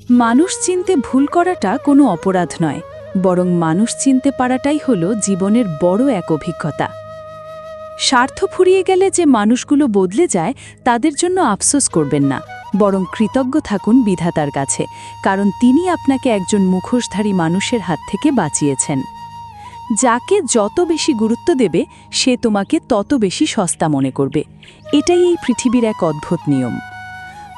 মানুষ চিনতে ভুল করাটা কোনো অপরাধ নয়, বরং মানুষ চিনতে পারাটাই হলো জীবনের বড় এক অভিজ্ঞতা। স্বার্থ ফুরিয়ে গেলে যে মানুষগুলো বদলে যায় তাদের জন্য আফসোস করবেন না, বরং কৃতজ্ঞ থাকুন বিধাতার কাছে, কারণ তিনি আপনাকে একজন মুখোশধারী মানুষের হাত থেকে বাঁচিয়েছেন। যাকে যত বেশি গুরুত্ব দেবে সে তোমাকে তত বেশি সস্তা মনে করবে। এটাই এই পৃথিবীর এক অদ্ভুত নিয়ম।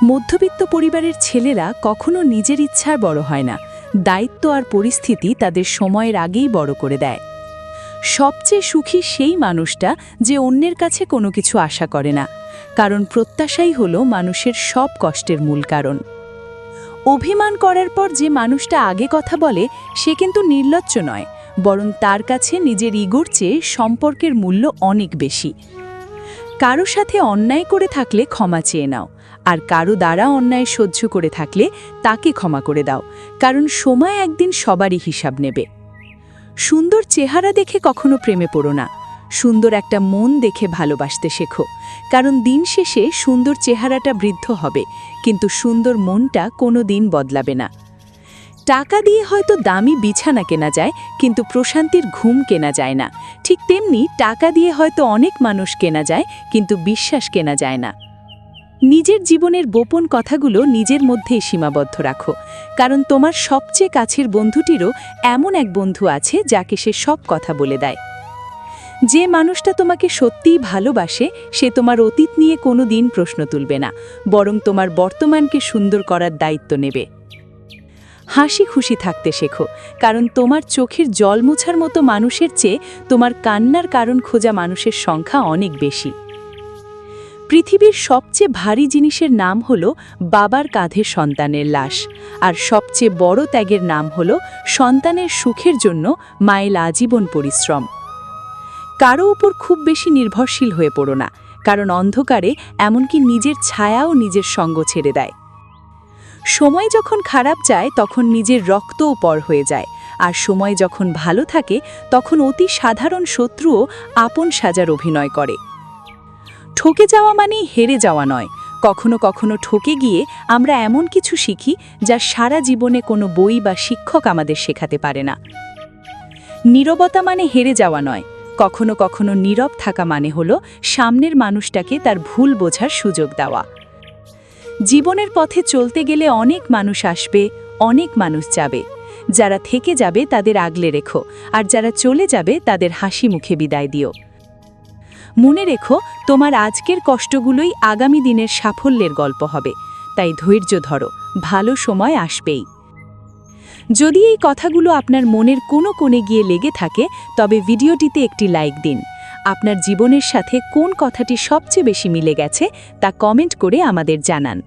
মধ্যবিত্ত পরিবারের ছেলেরা কখনো নিজের ইচ্ছার বড় হয় না, দায়িত্ব আর পরিস্থিতি তাদের সময়ের আগেই বড় করে দেয়। সবচেয়ে সুখী সেই মানুষটা যে অন্যের কাছে কোনো কিছু আশা করে না, কারণ প্রত্যাশাই হলো মানুষের সব কষ্টের মূল কারণ। অভিমান করার পর যে মানুষটা আগে কথা বলে সে কিন্তু নির্লজ্জ নয়, বরং তার কাছে নিজের ইগোর চেয়ে সম্পর্কের মূল্য অনেক বেশি। কারো সাথে অন্যায় করে থাকলে ক্ষমা চেয়ে নাও, আর কারো দ্বারা অন্যায় সহ্য করে থাকলে তাকে ক্ষমা করে দাও, কারণ সময় একদিন সবারই হিসাব নেবে। সুন্দর চেহারা দেখে কখনো প্রেমে পড়ো না, সুন্দর একটা মন দেখে ভালোবাসতে শেখো, কারণ দিন শেষে সুন্দর চেহারাটা বৃদ্ধ হবে, কিন্তু সুন্দর মনটা কোনো দিন বদলাবে না। টাকা দিয়ে হয়তো দামি বিছানা কেনা যায়, কিন্তু প্রশান্তির ঘুম কেনা যায় না। ঠিক তেমনি টাকা দিয়ে হয়তো অনেক মানুষ কেনা যায়, কিন্তু বিশ্বাস কেনা যায় না। নিজের জীবনের গোপন কথাগুলো নিজের মধ্যেই সীমাবদ্ধ রাখো, কারণ তোমার সবচেয়ে কাছের বন্ধুটিরও এমন এক বন্ধু আছে যাকে সে সব কথা বলে দেয়। যে মানুষটা তোমাকে সত্যিই ভালোবাসে সে তোমার অতীত নিয়ে কোনো দিন প্রশ্ন তুলবে না, বরং তোমার বর্তমানকে সুন্দর করার দায়িত্ব নেবে। হাসি খুশি থাকতে শেখো, কারণ তোমার চোখের জল মোছার মতো মানুষের চেয়ে তোমার কান্নার কারণ খোঁজা মানুষের সংখ্যা অনেক বেশি। পৃথিবীর সবচেয়ে ভারী জিনিসের নাম হলো বাবার কাঁধে সন্তানের লাশ, আর সবচেয়ে বড় ত্যাগের নাম হলো সন্তানের সুখের জন্য মায়ের আজীবন পরিশ্রম। কারো উপর খুব বেশি নির্ভরশীল হয়ে পড়ো না, কারণ অন্ধকারে এমনকি নিজের ছায়াও নিজের সঙ্গ ছেড়ে দেয়। সময় যখন খারাপ যায় তখন নিজের রক্তও পর হয়ে যায়, আর সময় যখন ভালো থাকে তখন অতি সাধারণ শত্রুও আপন সাজার অভিনয় করে। ঠকে যাওয়া মানেই হেরে যাওয়া নয়, কখনো কখনো ঠকে গিয়ে আমরা এমন কিছু শিখি যা সারা জীবনে কোনো বই বা শিক্ষক আমাদের শেখাতে পারে না। নীরবতা মানে হেরে যাওয়া নয়, কখনো কখনো নীরব থাকা মানে হলো সামনের মানুষটাকে তার ভুল বোঝার সুযোগ দেওয়া। জীবনের পথে চলতে গেলে অনেক মানুষ আসবে, অনেক মানুষ যাবে। যারা থেকে যাবে তাদের আগলে রেখো, আর যারা চলে যাবে তাদের হাসি মুখে বিদায় দিও। মনে রেখো, তোমার আজকের কষ্টগুলোই আগামী দিনের সাফল্যের গল্প হবে, তাই ধৈর্য ধরো, ভালো সময় আসবেই। যদি এই কথাগুলো আপনার মনের কোনো কোণে গিয়ে লেগে থাকে তবে ভিডিওটিতে একটি লাইক দিন। আপনার জীবনের সাথে কোন কথাটি সবচেয়ে বেশি মিলে গেছে তা কমেন্ট করে আমাদের জানান।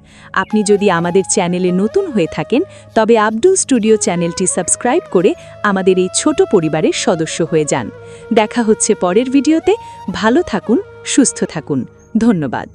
আপনি যদি আমাদের চ্যানেলে নতুন হয়ে থাকেন তবে আব্দুল স্টুডিও চ্যানেলটি সাবস্ক্রাইব করে আমাদের এই ছোট পরিবারের সদস্য হয়ে যান। দেখা হচ্ছে পরের ভিডিওতে। ভালো থাকুন, সুস্থ থাকুন। ধন্যবাদ।